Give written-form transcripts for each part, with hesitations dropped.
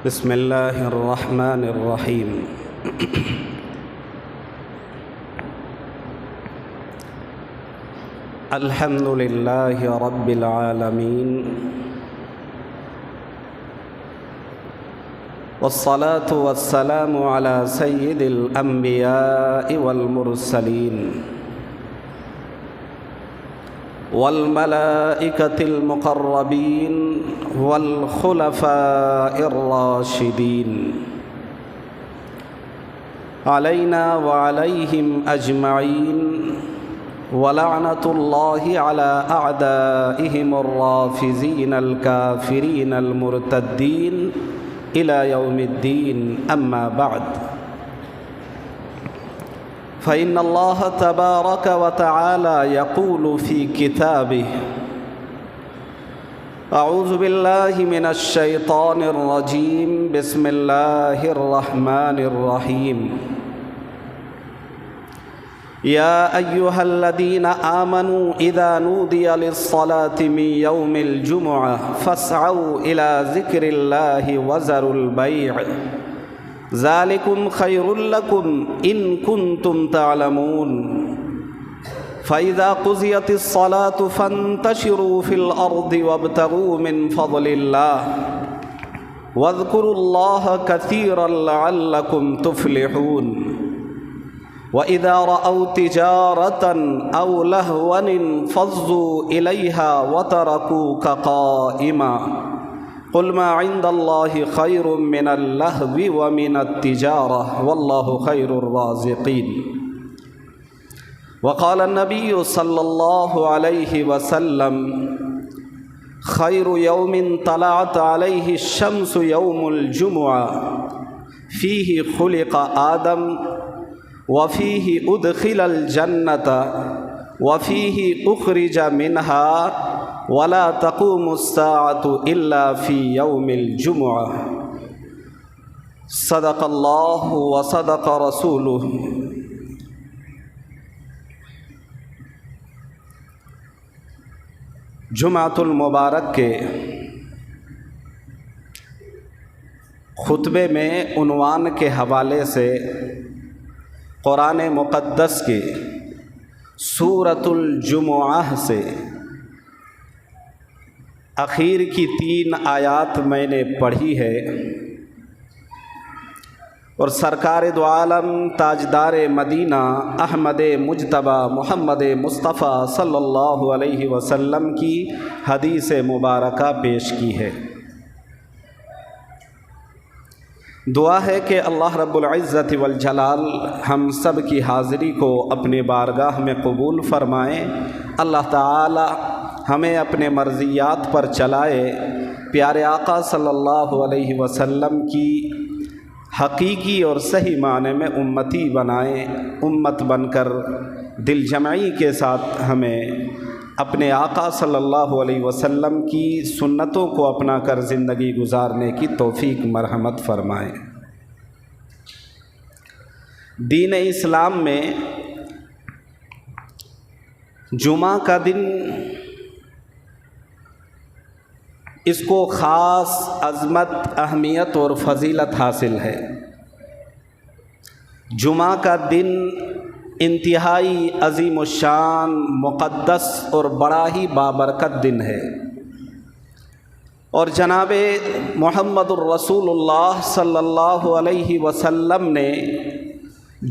بسم اللہ الرحمن الرحیم۔ الحمد للہ رب العالمین، والصلاة والسلام علی سید الانبیاء والمرسلین والملائکۃ المقربین والخلفاء الراشدین علینا وعلیہم اجمعین، ولعنۃ اللہ علی اعدائہم الرافضین الکافرین المرتدین الی یوم الدین، اما بعد، فإن اللہ تبارک وتعالی یقول فی کتابہ: اعوذ باللہ من الشیطان الرجیم، بسم اللہ الرحمن الرحیم۔ یا ایہا الذین آمنوا اذا نودی للصلاة من یوم الجمعہ فاسعوا الی ذکر اللہ وذروا البیع، ذالکم خیر لکم ان کنتم تعلمون۔ فإذا قضیت الصلاة فانتشروا في الأرض وابتغوا من فضل الله واذکروا اللہ کثیرا لعلکم تفلحون۔ وَإِذَا رَأَوْا تِجَارَةً أَوْ لَهْوًا انفَضُّوا إِلَيْهَا وَتَرَكُوكَ قَائِمًا، قُلْ مَا عِندَ اللَّهِ خَيْرٌ مِّنَ اللَّهْوِ وَمِنَ التِّجَارَةِ وَاللَّهُ خَيْرُ الرَّازِقِينَ۔ وقال النبي صلى الله عليه وسلم: خير يوم طلعت عليه الشمس يوم الجمعة، فيه خلق آدم وفيه أدخل الجنة وفيه أخرج منها، ولا تقوم الساعة إلا في يوم الجمعة۔ صدق الله وصدق رسوله۔ جمعۃ المبارک کے خطبے میں عنوان کے حوالے سے قرآن مقدس کی سورۃ الجمعہ سے اخیر کی 3 آیات میں نے پڑھی ہے، اور سرکار دو عالم تاجدار مدینہ احمد مجتبی محمد مصطفیٰ صلی اللہ علیہ وسلم کی حدیث مبارکہ پیش کی ہے۔ دعا ہے کہ اللہ رب العزت والجلال ہم سب کی حاضری کو اپنے بارگاہ میں قبول فرمائیں، اللہ تعالی ہمیں اپنے مرضیات پر چلائے، پیارے آقا صلی اللہ علیہ وسلم کی حقیقی اور صحیح معنی میں امتی بنائیں، امت بن کر دل جمعی کے ساتھ ہمیں اپنے آقا صلی اللہ علیہ وسلم کی سنتوں کو اپنا کر زندگی گزارنے کی توفیق مرحمت فرمائیں۔ دین اسلام میں جمعہ کا دن اس کو خاص عظمت، اہمیت اور فضیلت حاصل ہے۔ جمعہ کا دن انتہائی عظیم الشان، مقدس اور بڑا ہی بابرکت دن ہے، اور جناب محمد الرسول اللہ صلی اللہ علیہ وسلم نے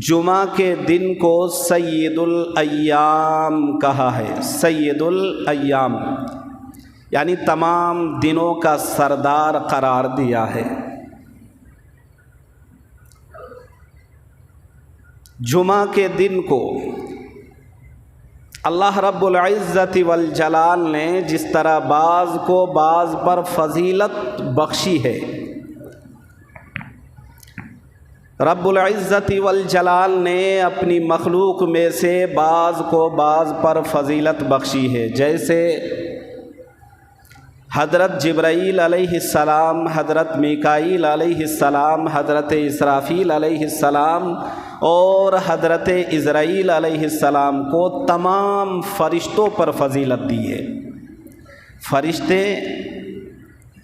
جمعہ کے دن کو سید الایام کہا ہے۔ سید الایام یعنی تمام دنوں کا سردار قرار دیا ہے۔ جمعہ کے دن کو اللہ رب العزت والجلال نے جس طرح بعض کو بعض پر فضیلت بخشی ہے، رب العزت والجلال نے اپنی مخلوق میں سے بعض کو بعض پر فضیلت بخشی ہے، جیسے حضرت جبرائیل علیہ السلام، حضرت میکائیل علیہ السلام، حضرت اسرافیل علیہ السلام اور حضرت عزرائیل علیہ السلام کو تمام فرشتوں پر فضیلت دی ہے۔ فرشتے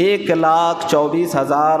1,24,000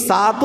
7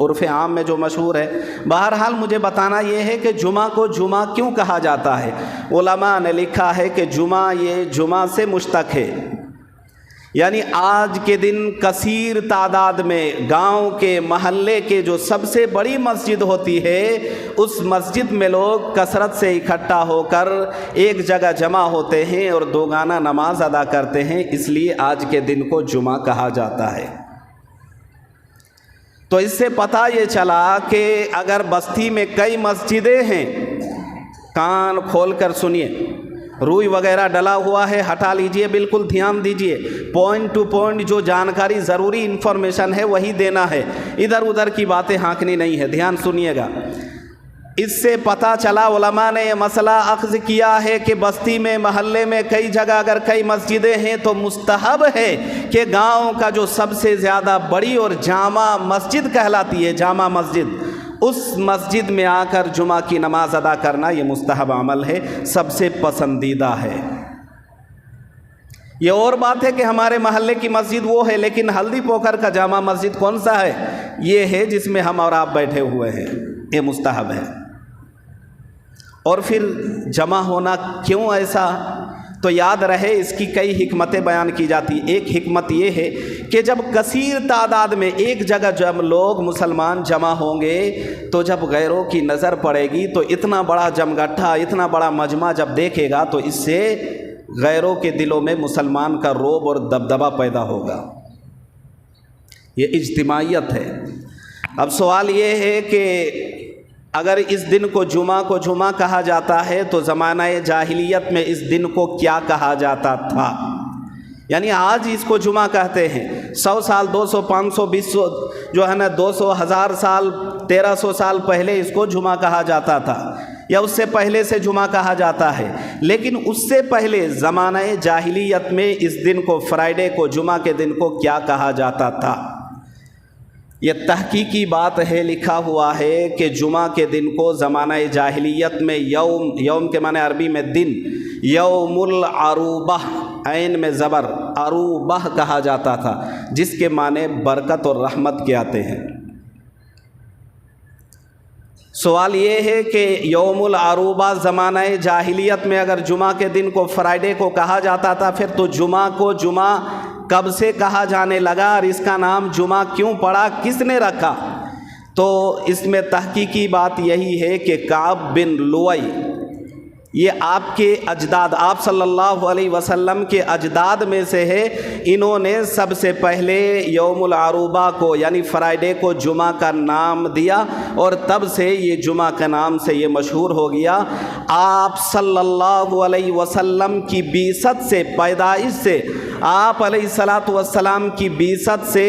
عرف عام میں جو مشہور ہے۔ بہرحال مجھے بتانا یہ ہے کہ جمعہ کو جمعہ کیوں کہا جاتا ہے۔ علماء نے لکھا ہے کہ جمعہ یہ جمعہ سے مشتق ہے، یعنی آج کے دن کثیر تعداد میں گاؤں کے محلے کے جو سب سے بڑی مسجد ہوتی ہے اس مسجد میں لوگ کثرت سے اکٹھا ہو کر ایک جگہ جمع ہوتے ہیں اور دوگانہ نماز ادا کرتے ہیں، اس لیے آج کے دن کو جمعہ کہا جاتا ہے۔ تو اس سے پتہ یہ چلا کہ اگر بستی میں کئی مسجدیں ہیں، کان کھول کر سنیے، روئی وغیرہ ڈلا ہوا ہے ہٹا لیجئے، بالکل دھیان دیجئے، پوائنٹ ٹو پوائنٹ جو جانکاری ضروری انفارمیشن ہے وہی دینا ہے، ادھر ادھر کی باتیں ہانکنی نہیں ہے، دھیان سنیے گا۔ اس سے پتہ چلا علماء نے یہ مسئلہ اخذ کیا ہے کہ بستی میں محلے میں کئی جگہ اگر کئی مسجدیں ہیں تو مستحب ہے کہ گاؤں کا جو سب سے زیادہ بڑی اور جامع مسجد کہلاتی ہے، جامع مسجد، اس مسجد میں آ کر جمعہ کی نماز ادا کرنا یہ مستحب عمل ہے، سب سے پسندیدہ ہے۔ یہ اور بات ہے کہ ہمارے محلے کی مسجد وہ ہے، لیکن ہلدی پوکھر کا جامع مسجد کون سا ہے؟ یہ ہے جس میں ہم اور آپ بیٹھے ہوئے ہیں، یہ مستحب ہے۔ اور پھر جمع ہونا کیوں ایسا؟ تو یاد رہے اس کی کئی حکمتیں بیان کی جاتی۔ ایک حکمت یہ ہے کہ جب کثیر تعداد میں ایک جگہ جب لوگ مسلمان جمع ہوں گے تو جب غیروں کی نظر پڑے گی تو اتنا بڑا جمگٹھا، اتنا بڑا مجمع جب دیکھے گا تو اس سے غیروں کے دلوں میں مسلمان کا رعب اور دبدبہ پیدا ہوگا۔ یہ اجتماعیت ہے۔ اب سوال یہ ہے کہ اگر اس دن کو جمعہ کہا جاتا ہے تو زمانہ جاہلیت میں اس دن کو کیا کہا جاتا تھا؟ یعنی آج اس کو جمعہ کہتے ہیں، 100 سال 200 500 200 جو ہے نا 200 1000 سال 1300 سال پہلے اس کو جمعہ کہا جاتا تھا، یا اس سے پہلے سے جمعہ کہا جاتا ہے، لیکن اس سے پہلے زمانہ جاہلیت میں اس دن کو فرائیڈے کو جمعہ کے دن کو کیا کہا جاتا تھا؟ یہ تحقیقی بات ہے، لکھا ہوا ہے کہ جمعہ کے دن کو زمانہ جاہلیت میں یوم کے معنی عربی میں دن، یوم العروبہ، عین میں زبر، عروبہ کہا جاتا تھا، جس کے معنی برکت اور رحمت کے آتے ہیں۔ سوال یہ ہے کہ یوم العروبہ زمانہ جاہلیت میں اگر جمعہ کے دن کو فرائیڈے کو کہا جاتا تھا، پھر تو جمعہ کو جمعہ کب سے کہا جانے لگا اور اس کا نام جمعہ کیوں پڑا، کس نے رکھا؟ تو اس میں تحقیقی بات یہی ہے کہ کعب بن لؤی، یہ آپ کے اجداد، آپ صلی اللہ علیہ وسلم کے اجداد میں سے ہے، انہوں نے سب سے پہلے یوم العروبہ کو یعنی فرائیڈے کو جمعہ کا نام دیا، اور تب سے یہ جمعہ کے نام سے یہ مشہور ہو گیا۔ آپ صلی اللہ علیہ وسلم کی بعثت سے، پیدائش سے، آپ علیہ السلام کی بعثت سے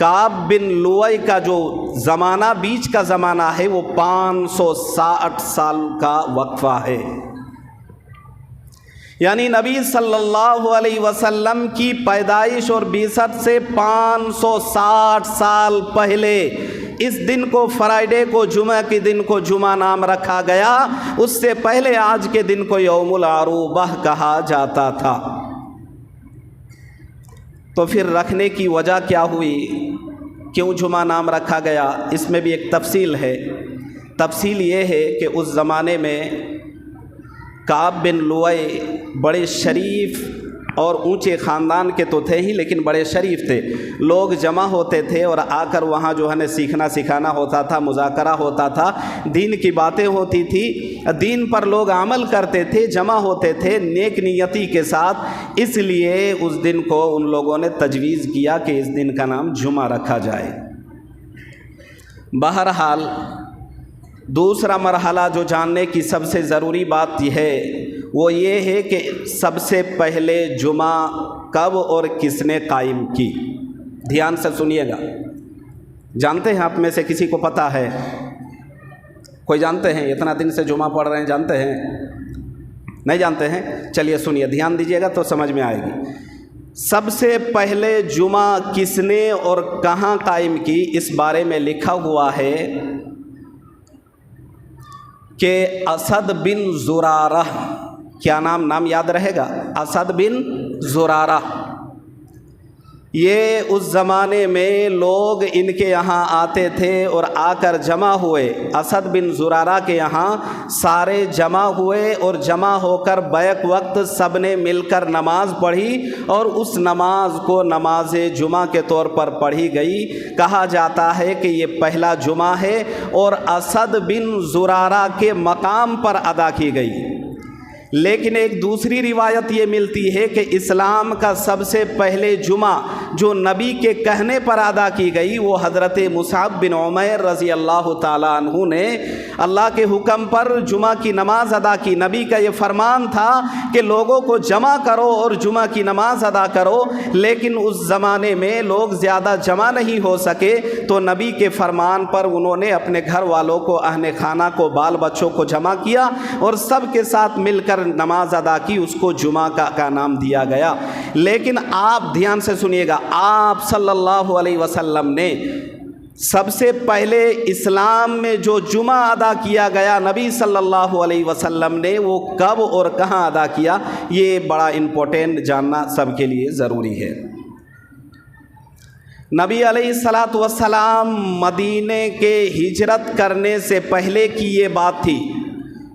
کعب بن لؤی کا جو زمانہ بیچ کا زمانہ ہے وہ 560 سال کا وقفہ ہے، یعنی نبی صلی اللہ علیہ وسلم کی پیدائش اور بعثت سے 560 سال پہلے اس دن کو فرائیڈے کو جمعہ کے دن کو جمعہ نام رکھا گیا، اس سے پہلے آج کے دن کو یوم العروبہ کہا جاتا تھا۔ تو پھر رکھنے کی وجہ کیا ہوئی، کیوں جمعہ نام رکھا گیا؟ اس میں بھی ایک تفصیل ہے۔ تفصیل یہ ہے کہ اس زمانے میں کعب بن لؤی بڑے شریف اور اونچے خاندان کے تو تھے ہی، لیکن بڑے شریف تھے۔ لوگ جمع ہوتے تھے اور آ کر وہاں جو ہے نا سیکھنا سکھانا ہوتا تھا، مذاکرہ ہوتا تھا، دین کی باتیں ہوتی تھی، دین پر لوگ عمل کرتے تھے، جمع ہوتے تھے نیک نیتی کے ساتھ، اس لیے اس دن کو ان لوگوں نے تجویز کیا کہ اس دن کا نام جمعہ رکھا جائے۔ بہرحال دوسرا مرحلہ جو جاننے کی سب سے ضروری بات یہ ہے وہ یہ ہے کہ سب سے پہلے جمعہ کب اور کس نے قائم کی؟ دھیان سے سنیے گا۔ جانتے ہیں آپ میں سے کسی کو پتہ ہے؟ کوئی جانتے ہیں؟ اتنا دن سے جمعہ پڑھ رہے ہیں، جانتے ہیں؟ نہیں جانتے ہیں؟ چلیے سنیے، دھیان دیجیے گا تو سمجھ میں آئے گی۔ سب سے پہلے جمعہ کس نے اور کہاں قائم کی، اس بارے میں لکھا ہوا ہے کہ اسد بن زرارہ، کیا نام یاد رہے گا؟ اسد بن زرارہ، یہ اس زمانے میں لوگ ان کے یہاں آتے تھے اور آ کر جمع ہوئے، اسد بن زرارہ کے یہاں سارے جمع ہوئے، اور جمع ہو کر بیک وقت سب نے مل کر نماز پڑھی، اور اس نماز کو نماز جمعہ کے طور پر پڑھی گئی۔ کہا جاتا ہے کہ یہ پہلا جمعہ ہے اور اسد بن زرارہ کے مقام پر ادا کی گئی۔ لیکن ایک دوسری روایت یہ ملتی ہے کہ اسلام کا سب سے پہلے جمعہ جو نبی کے کہنے پر ادا کی گئی وہ حضرت مصعب بن عمیر رضی اللہ تعالیٰ عنہ نے اللہ کے حکم پر جمعہ کی نماز ادا کی۔ نبی کا یہ فرمان تھا کہ لوگوں کو جمع کرو اور جمعہ کی نماز ادا کرو، لیکن اس زمانے میں لوگ زیادہ جمع نہیں ہو سکے، تو نبی کے فرمان پر انہوں نے اپنے گھر والوں کو، اہل خانہ کو، بال بچوں کو جمع کیا اور سب کے ساتھ مل کر نماز ادا کی، اس کو جمعہ کا نام دیا گیا۔ لیکن آپ دھیان سے سنیے گا، آپ صلی اللہ علیہ وسلم نے سب سے پہلے اسلام میں جو جمعہ ادا کیا گیا نبی صلی اللہ علیہ وسلم نے، وہ کب اور کہاں ادا کیا، یہ بڑا امپورٹنٹ جاننا سب کے لیے ضروری ہے۔ نبی علیہ الصلاۃ والسلام مدینے کے ہجرت کرنے سے پہلے کی یہ بات تھی،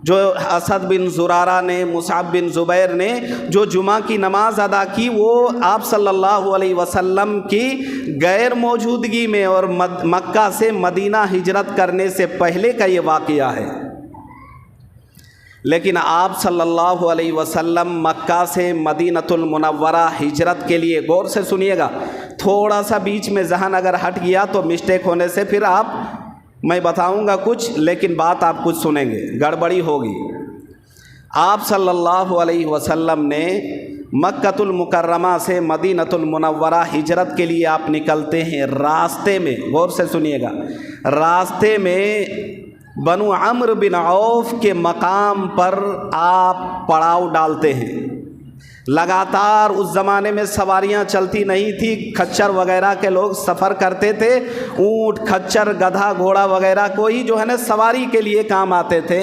جو اسد بن زرارہ نے، مصعب بن زبیر نے جو جمعہ کی نماز ادا کی، وہ آپ صلی اللہ علیہ وسلم کی غیر موجودگی میں اور مکہ سے مدینہ ہجرت کرنے سے پہلے کا یہ واقعہ ہے۔ لیکن آپ صلی اللہ علیہ وسلم مکہ سے مدینۃ المنورہ ہجرت کے لیے، غور سے سنیے گا، تھوڑا سا بیچ میں ذہن اگر ہٹ گیا تو مسٹیک ہونے سے پھر میں بتاؤں گا کچھ، لیکن بات آپ کچھ سنیں گے، گڑبڑی ہوگی۔ آپ صلی اللہ علیہ وسلم نے مکۃ المکرمہ سے مدینۃ المنورہ ہجرت کے لیے آپ نکلتے ہیں، راستے میں، غور سے سنیے گا، راستے میں بنو عمرو بن عوف کے مقام پر آپ پڑاؤ ڈالتے ہیں۔ لگاتار اس زمانے میں سواریاں چلتی نہیں تھی، کھچر وغیرہ کے لوگ سفر کرتے تھے، اونٹ، کھچر، گدھا، گھوڑا وغیرہ کو ہی جو ہے نا سواری کے لیے کام آتے تھے۔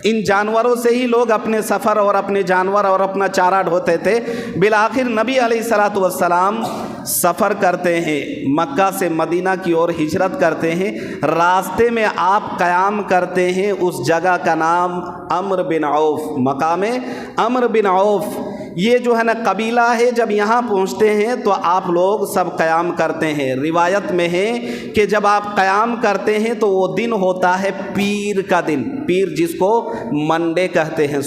ان جانوروں سے ہی لوگ اپنے سفر اور اپنے جانور اور اپنا چارہ ڈھوتے تھے۔ بالآخر نبی علیہ الصلاۃ والسلام سفر کرتے ہیں، مکہ سے مدینہ کی اور ہجرت کرتے ہیں، راستے میں آپ قیام کرتے ہیں، اس جگہ کا نام عمرو بن عوف، مقام عمرو بن عوف، یہ جو ہے نا قبیلہ ہے۔ جب یہاں پہنچتے ہیں تو آپ لوگ سب قیام کرتے ہیں۔ روایت میں ہے کہ جب آپ قیام کرتے ہیں تو وہ دن ہوتا ہے پیر کا دن، پیر جس کو منڈے کہتے ہیں،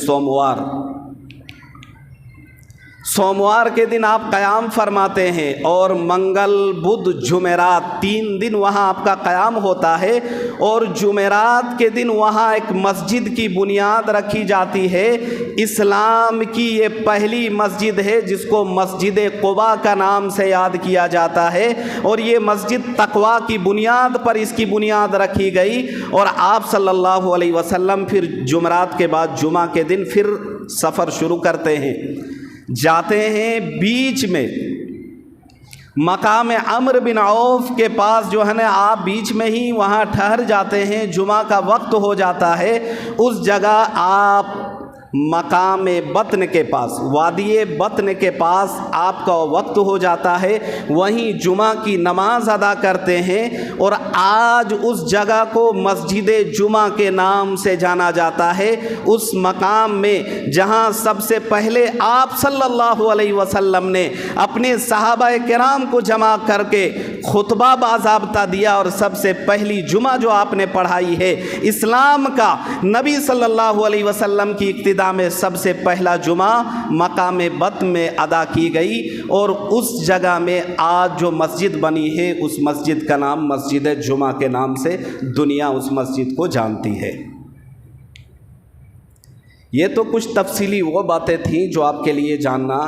سوموار کے دن آپ قیام فرماتے ہیں، اور منگل، بدھ، جمعرات 3 دن وہاں آپ کا قیام ہوتا ہے، اور جمعرات کے دن وہاں ایک مسجد کی بنیاد رکھی جاتی ہے۔ اسلام کی یہ پہلی مسجد ہے جس کو مسجد قباء کا نام سے یاد کیا جاتا ہے، اور یہ مسجد تقویٰ کی بنیاد پر اس کی بنیاد رکھی گئی۔ اور آپ صلی اللہ علیہ وسلم پھر جمعرات کے بعد جمعہ کے دن پھر سفر شروع کرتے ہیں، جاتے ہیں بیچ میں مقام عمرو بن عوف کے پاس، جو ہے نا آپ بیچ میں ہی وہاں ٹھہر جاتے ہیں، جمعہ کا وقت ہو جاتا ہے، اس جگہ آپ مقام بطن کے پاس، وادی بطن کے پاس آپ کا وقت ہو جاتا ہے، وہیں جمعہ کی نماز ادا کرتے ہیں، اور آج اس جگہ کو مسجد جمعہ کے نام سے جانا جاتا ہے۔ اس مقام میں جہاں سب سے پہلے آپ صلی اللہ علیہ وسلم نے اپنے صحابہ کرام کو جمع کر کے خطبہ باضابطہ دیا، اور سب سے پہلی جمعہ جو آپ نے پڑھائی ہے اسلام کا، نبی صلی اللہ علیہ وسلم کی اقتداء میں سب سے پہلا جمعہ مقام بطن میں ادا کی گئی، اور اس جگہ میں آج جو مسجد بنی ہے اس مسجد کا نام مسجد جمعہ کے نام سے دنیا اس مسجد کو جانتی ہے۔ یہ تو کچھ تفصیلی وہ باتیں تھیں جو آپ کے لیے جاننا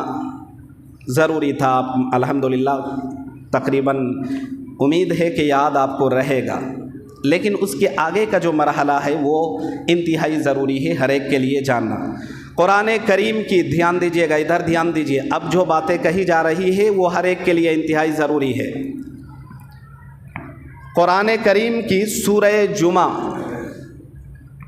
ضروری تھا۔ الحمدللہ تقریباً امید ہے کہ یاد آپ کو رہے گا، لیکن اس کے آگے کا جو مرحلہ ہے وہ انتہائی ضروری ہے ہر ایک کے لیے جاننا۔ قرآن کریم کی، دھیان دیجیے گا، ادھر دھیان دیجیے، اب جو باتیں کہی جا رہی ہے وہ ہر ایک کے لیے انتہائی ضروری ہے۔ قرآن کریم کی سورہ جمعہ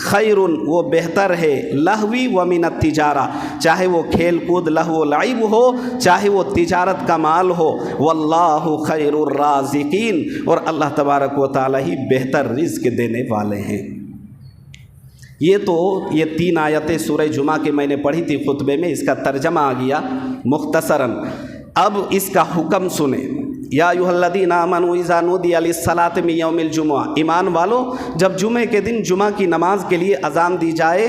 خیرن وہ بہتر ہے لہوی و من التجارہ چاہے وہ کھیل کود لہو و لعب ہو چاہے وہ تجارت کا مال ہو واللہ خیر الرازقین اور اللہ تبارک و تعالی ہی بہتر رزق دینے والے ہیں۔ یہ 3 آیتیں سورہ جمعہ کی میں نے پڑھی تھی خطبے میں، اس کا ترجمہ آ گیا مختصراً۔ اب اس کا حکم سنیں، یا ایھا الذین آمنوا اذا نودی للصلاۃ من یوم الجمعہ، ایمان والو جب جمعے کے دن جمعہ کی نماز کے لیے اذان دی جائے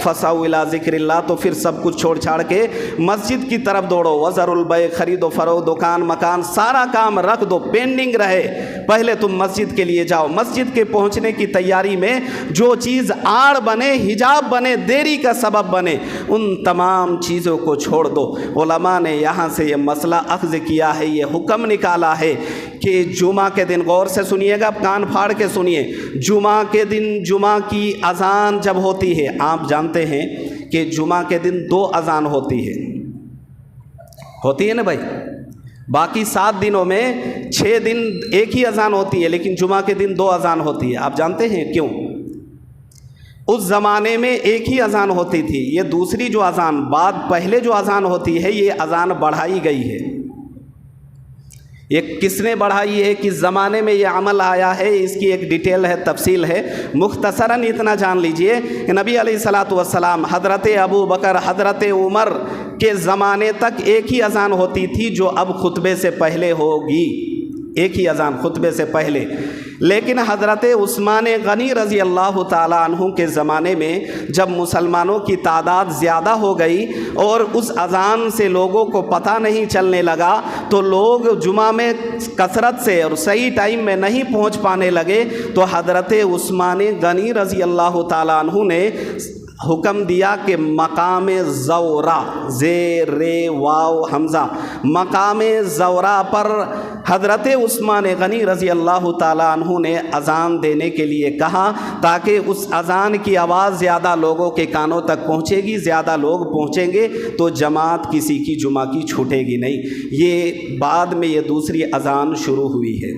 فسعوا الی ذکر اللہ تو پھر سب کچھ چھوڑ چھاڑ کے مسجد کی طرف دوڑو، وذروا البیع خرید و فروخت دکان مکان سارا کام رکھ دو، پینڈنگ رہے، پہلے تم مسجد کے لیے جاؤ۔ مسجد کے پہنچنے کی تیاری میں جو چیز آڑ بنے، حجاب بنے، دیری کا سبب بنے، ان تمام چیزوں کو چھوڑ دو۔ علماء نے یہاں سے یہ مسئلہ اخذ کیا ہے، یہ حکم نکالا ہے کہ جمعہ کے دن، غور سے سنیے گا، کان پھاڑ کے سنیے، جمعہ کے دن جمعہ کی اذان جب ہوتی ہے، آپ جانتے ہیں کہ جمعہ کے دن 2 اذان ہوتی ہے نا بھائی، باقی 7 دنوں میں 6 دن ایک ہی اذان ہوتی ہے، لیکن جمعہ کے دن 2 اذان ہوتی ہے۔ آپ جانتے ہیں کیوں؟ اس زمانے میں ایک ہی اذان ہوتی تھی، یہ دوسری جو اذان پہلے جو اذان ہوتی ہے یہ اذان بڑھائی گئی ہے۔ یہ کس نے بڑھائی ہے، کس زمانے میں یہ عمل آیا ہے، اس کی ایک ڈیٹیل ہے، تفصیل ہے۔ مختصراً اتنا جان لیجئے کہ نبی علیہ الصلاۃ والسلام، حضرت ابو بکر، حضرت عمر کے زمانے تک ایک ہی اذان ہوتی تھی جو اب خطبے سے پہلے ہوگی، ایک ہی اذان خطبے سے پہلے۔ لیکن حضرت عثمان غنی رضی اللہ تعالیٰ عنہ کے زمانے میں جب مسلمانوں کی تعداد زیادہ ہو گئی اور اس اذان سے لوگوں کو پتہ نہیں چلنے لگا تو لوگ جمعہ میں کثرت سے اور صحیح ٹائم میں نہیں پہنچ پانے لگے، تو حضرت عثمان غنی رضی اللہ تعالیٰ عنہ نے حکم دیا کہ مقام زورا، زیر رے واو حمزہ، مقام زورا پر حضرت عثمان غنی رضی اللہ تعالیٰ عنہ نے اذان دینے کے لیے کہا، تاکہ اس اذان کی آواز زیادہ لوگوں کے کانوں تک پہنچے گی، زیادہ لوگ پہنچیں گے تو جماعت کسی کی جمعہ کی چھوٹے گی نہیں۔ یہ بعد میں یہ دوسری اذان شروع ہوئی ہے،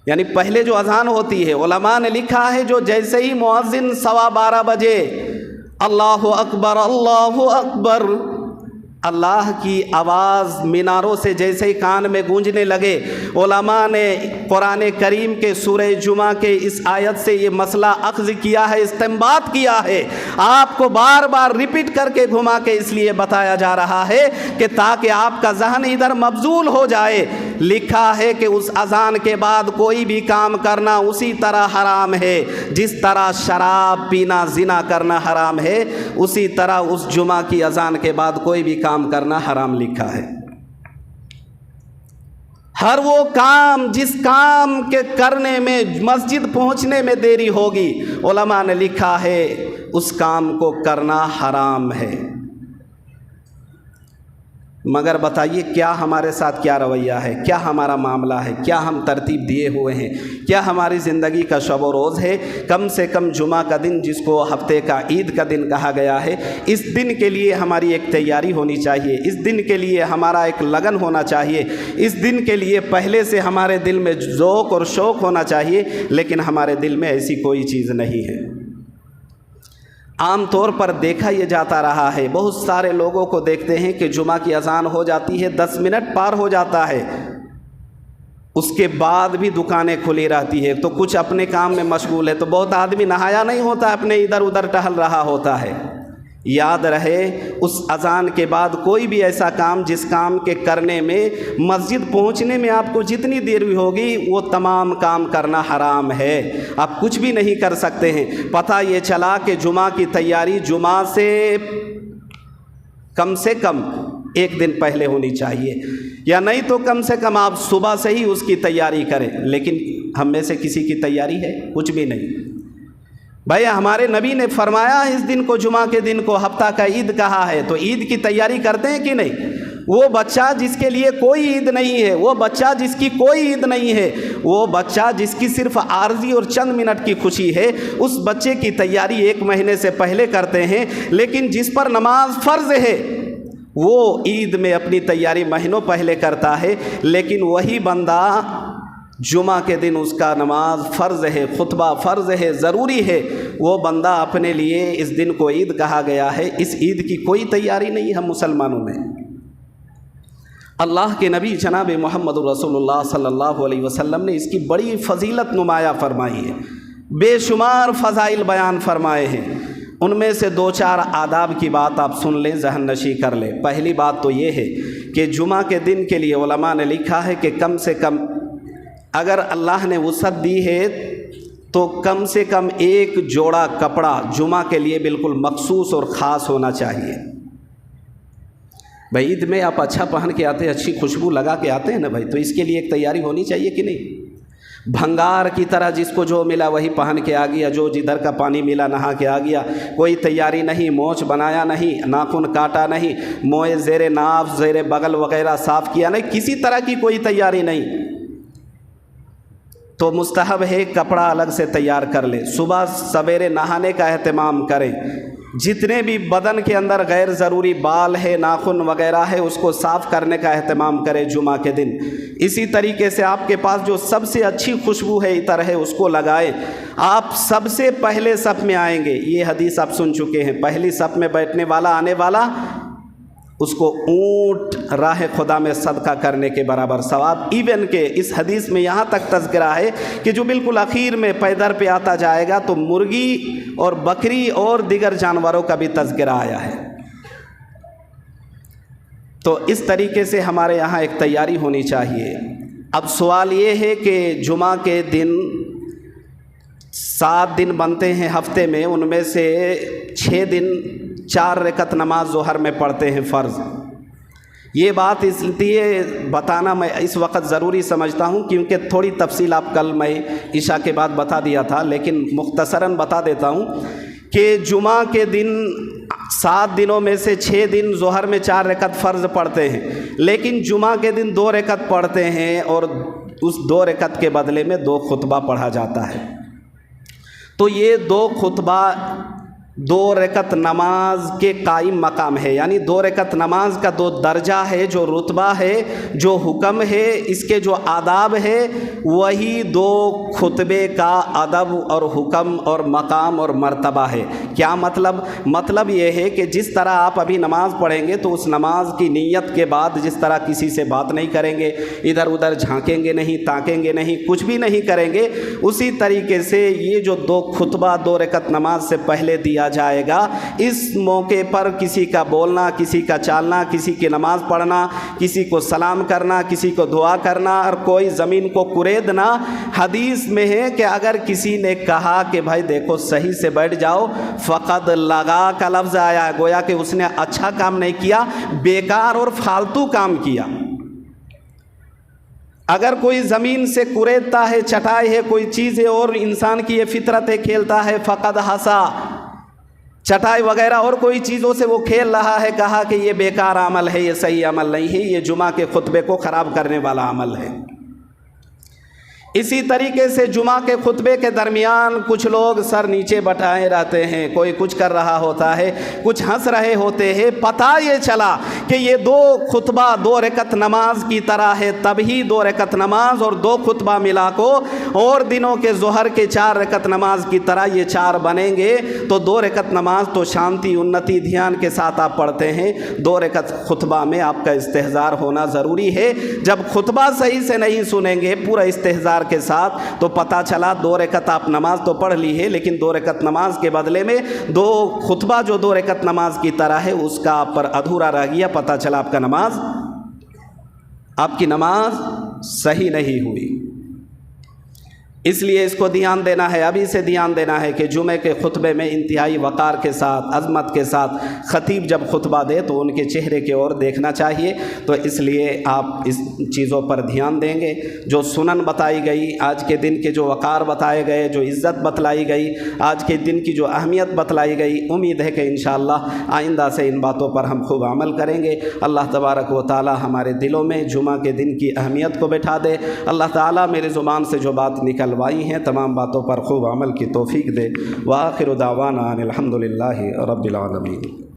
یعنی پہلے جو اذان ہوتی ہے، علماء نے لکھا ہے جو جیسے ہی مؤذن 12:15 بجے اللہ اکبر اللہ اکبر، اللہ کی آواز میناروں سے جیسے ہی کان میں گونجنے لگے، علماء نے قرآن کریم کے سورہ جمعہ کے اس آیت سے یہ مسئلہ اخذ کیا ہے، استنباط کیا ہے۔ آپ کو بار بار ریپیٹ کر کے گھما کے اس لیے بتایا جا رہا ہے کہ تاکہ آپ کا ذہن ادھر مبذول ہو جائے۔ لکھا ہے کہ اس اذان کے بعد کوئی بھی کام کرنا اسی طرح حرام ہے، جس طرح شراب پینا، زنا کرنا حرام ہے، اسی طرح اس جمعہ کی اذان کے بعد کوئی بھی کام کرنا حرام لکھا ہے۔ ہر وہ کام جس کام کے کرنے میں مسجد پہنچنے میں دیری ہوگی، علماء نے لکھا ہے اس کام کو کرنا حرام ہے۔ مگر بتائیے کیا ہمارے ساتھ کیا رویہ ہے، کیا ہمارا معاملہ ہے، کیا ہم ترتیب دیے ہوئے ہیں، کیا ہماری زندگی کا شب و روز ہے؟ کم سے کم جمعہ کا دن، جس کو ہفتے کا عید کا دن کہا گیا ہے، اس دن کے لیے ہماری ایک تیاری ہونی چاہیے، اس دن کے لیے ہمارا ایک لگن ہونا چاہیے، اس دن کے لیے پہلے سے ہمارے دل میں ذوق اور شوق ہونا چاہیے، لیکن ہمارے دل میں ایسی کوئی چیز نہیں ہے۔ عام طور پر دیکھا یہ جاتا رہا ہے، بہت سارے لوگوں کو دیکھتے ہیں کہ جمعہ کی اذان ہو جاتی ہے، 10 منٹ پار ہو جاتا ہے، اس کے بعد بھی دکانیں کھلی رہتی ہے، تو کچھ اپنے کام میں مشغول ہے، تو بہت آدمی نہایا نہیں ہوتا، اپنے ادھر ادھر ٹہل رہا ہوتا ہے۔ یاد رہے اس اذان کے بعد کوئی بھی ایسا کام جس کام کے کرنے میں مسجد پہنچنے میں آپ کو جتنی دیر بھی ہوگی وہ تمام کام کرنا حرام ہے، آپ کچھ بھی نہیں کر سکتے ہیں۔ پتہ یہ چلا کہ جمعہ کی تیاری جمعہ سے کم 1 دن پہلے ہونی چاہیے، یا نہیں تو کم سے کم آپ صبح سے ہی اس کی تیاری کریں، لیکن ہم میں سے کسی کی تیاری ہے؟ کچھ بھی نہیں۔ بھائی ہمارے نبی نے فرمایا اس دن کو، جمعہ کے دن کو ہفتہ کا عید کہا ہے، تو عید کی تیاری کرتے ہیں کہ نہیں؟ وہ بچہ جس کے لیے کوئی عید نہیں ہے، وہ بچہ جس کی کوئی عید نہیں ہے، وہ بچہ جس کی صرف عارضی اور چند منٹ کی خوشی ہے، اس بچے کی تیاری 1 مہینے سے پہلے کرتے ہیں، لیکن جس پر نماز فرض ہے وہ عید میں اپنی تیاری مہینوں پہلے کرتا ہے۔ لیکن وہی بندہ جمعہ کے دن اس کا نماز فرض ہے، خطبہ فرض ہے، ضروری ہے، وہ بندہ اپنے لیے اس دن کو عید کہا گیا ہے، اس عید کی کوئی تیاری نہیں ہم مسلمانوں میں۔ اللہ کے نبی جناب محمد رسول اللہ صلی اللہ علیہ وسلم نے اس کی بڑی فضیلت نمایاں فرمائی ہے، بے شمار فضائل بیان فرمائے ہیں۔ ان میں سے 2-4 آداب کی بات آپ سن لیں، ذہن نشی کر لیں۔ پہلی بات تو یہ ہے کہ جمعہ کے دن کے لیے علماء نے لکھا ہے کہ کم سے کم اگر اللہ نے وسعت دی ہے تو کم سے کم 1 جوڑا کپڑا جمعہ کے لیے بالکل مخصوص اور خاص ہونا چاہیے۔ بھائی عید میں آپ اچھا پہن کے آتے ہیں، اچھی خوشبو لگا کے آتے ہیں نا بھائی، تو اس کے لیے ایک تیاری ہونی چاہیے کہ نہیں؟ بھنگار کی طرح جس کو جو ملا وہی پہن کے آ گیا، جو جدھر کا پانی ملا نہا کے آ گیا، کوئی تیاری نہیں، مونچھ بنایا نہیں، ناخن کاٹا نہیں، موئے زیر ناف زیر بغل وغیرہ صاف کیا نہیں، کسی طرح کی کوئی تیاری نہیں، تو مستحب ہے کپڑا الگ سے تیار کر لے۔ صبح سویرے نہانے کا اہتمام کریں، جتنے بھی بدن کے اندر غیر ضروری بال ہے، ناخن وغیرہ ہے، اس کو صاف کرنے کا اہتمام کریں جمعہ کے دن۔ اسی طریقے سے آپ کے پاس جو سب سے اچھی خوشبو ہے، عطر ہے، اس کو لگائیں۔ آپ سب سے پہلے صف میں آئیں گے، یہ حدیث آپ سن چکے ہیں، پہلی صف میں بیٹھنے والا آنے والا اس کو اونٹ راہ خدا میں صدقہ کرنے کے برابر ثواب۔ ایون کہ اس حدیث میں یہاں تک تذکرہ ہے کہ جو بالکل اخیر میں پیدر پہ آتا جائے گا تو مرغی اور بکری اور دیگر جانوروں کا بھی تذکرہ آیا ہے۔ تو اس طریقے سے ہمارے یہاں ایک تیاری ہونی چاہیے۔ اب سوال یہ ہے کہ جمعہ کے دن 7 دن بنتے ہیں ہفتے میں، ان میں سے 6 دن 4 رکعت نماز ظہر میں پڑھتے ہیں فرض۔ یہ بات اس لیے بتانا میں اس وقت ضروری سمجھتا ہوں کیونکہ تھوڑی تفصیل آپ کل میں عشاء کے بعد بتا دیا تھا، لیکن مختصراً بتا دیتا ہوں کہ جمعہ کے دن 7 دنوں میں سے 6 دن ظہر میں 4 رکعت فرض پڑھتے ہیں، لیکن جمعہ کے دن 2 رکعت پڑھتے ہیں، اور اس 2 رکعت کے بدلے میں 2 خطبہ پڑھا جاتا ہے۔ تو یہ 2 خطبہ 2 رکعت نماز کے قائم مقام ہے، یعنی 2 رکعت نماز کا 2 درجہ ہے، جو رتبہ ہے، جو حکم ہے، اس کے جو آداب ہے، وہی 2 خطبے کا ادب اور حکم اور مقام اور مرتبہ ہے۔ کیا مطلب یہ ہے کہ جس طرح آپ ابھی نماز پڑھیں گے تو اس نماز کی نیت کے بعد جس طرح کسی سے بات نہیں کریں گے، ادھر ادھر جھانکیں گے نہیں، تاکیں گے نہیں، کچھ بھی نہیں کریں گے، اسی طریقے سے یہ جو 2 خطبہ 2 رکعت نماز سے پہلے دیا جائے گا، اس موقع پر کسی کا بولنا، کسی کا چالنا، کسی کی نماز پڑھنا، کسی کو سلام کرنا، کسی کو دعا کرنا، اور کوئی زمین کو کریدنا۔ حدیث میں ہے کہ اگر کسی نے کہا کہ بھائی دیکھو صحیح سے بیٹھ جاؤ، فقط لگا کا لفظ آیا ہے، گویا کہ اس نے اچھا کام نہیں کیا، بیکار اور فالتو کام کیا۔ اگر کوئی زمین سے کریدتا ہے، چٹائی ہے، کوئی چیز ہے، اور انسان کی یہ فطرت ہے کھیلتا ہے، فقط ہنسا، چٹائی وغیرہ اور کوئی چیزوں سے وہ کھیل رہا ہے، کہا کہ یہ بیکار عمل ہے، یہ صحیح عمل نہیں ہے، یہ جمعہ کے خطبے کو خراب کرنے والا عمل ہے۔ اسی طریقے سے جمعہ کے خطبے کے درمیان کچھ لوگ سر نیچے بٹھائے رہتے ہیں، کوئی کچھ کر رہا ہوتا ہے، کچھ ہنس رہے ہوتے ہیں، پتہ یہ چلا کہ یہ 2 خطبہ 2 رکعت نماز کی طرح ہے، تبھی 2 رکعت نماز اور 2 خطبہ ملا کو اور دنوں کے ظہر کے 4 رکعت نماز کی طرح یہ 4 بنیں گے۔ تو 2 رکعت نماز تو شانتی انتی دھیان کے ساتھ آپ پڑھتے ہیں، 2 رکعت خطبہ میں آپ کا استحضار ہونا ضروری ہے۔ جب خطبہ صحیح سے نہیں سنیں گے پورا استحضار کے ساتھ تو پتہ چلا 2 رکعت آپ نماز تو پڑھ لی ہے، لیکن 2 رکعت نماز کے بدلے میں 2 خطبہ جو 2 رکعت نماز کی طرح ہے اس کا آپ پر ادھورا رہ گیا، پتہ چلا آپ کی نماز صحیح نہیں ہوئی۔ اس لیے اس کو دھیان دینا ہے، ابھی سے دھیان دینا ہے کہ جمعے کے خطبے میں انتہائی وقار کے ساتھ، عظمت کے ساتھ خطیب جب خطبہ دے تو ان کے چہرے کی اور دیکھنا چاہیے۔ تو اس لیے آپ اس چیزوں پر دھیان دیں گے۔ جو سنن بتائی گئی، آج کے دن کے جو وقار بتائے گئے، جو عزت بتلائی گئی، آج کے دن کی جو اہمیت بتلائی گئی، امید ہے کہ انشاءاللہ آئندہ سے ان باتوں پر ہم خوب عمل کریں گے۔ اللہ تبارک و تعالی ہمارے دلوں میں جمعہ کے دن کی اہمیت کو بٹھا دے۔ اللہ تعالی میری زبان سے جو بات نکلوائی ہیں تمام باتوں پر خوب عمل کی توفیق دے۔ وآخر دعوانا ان الحمدللہ رب العالمین۔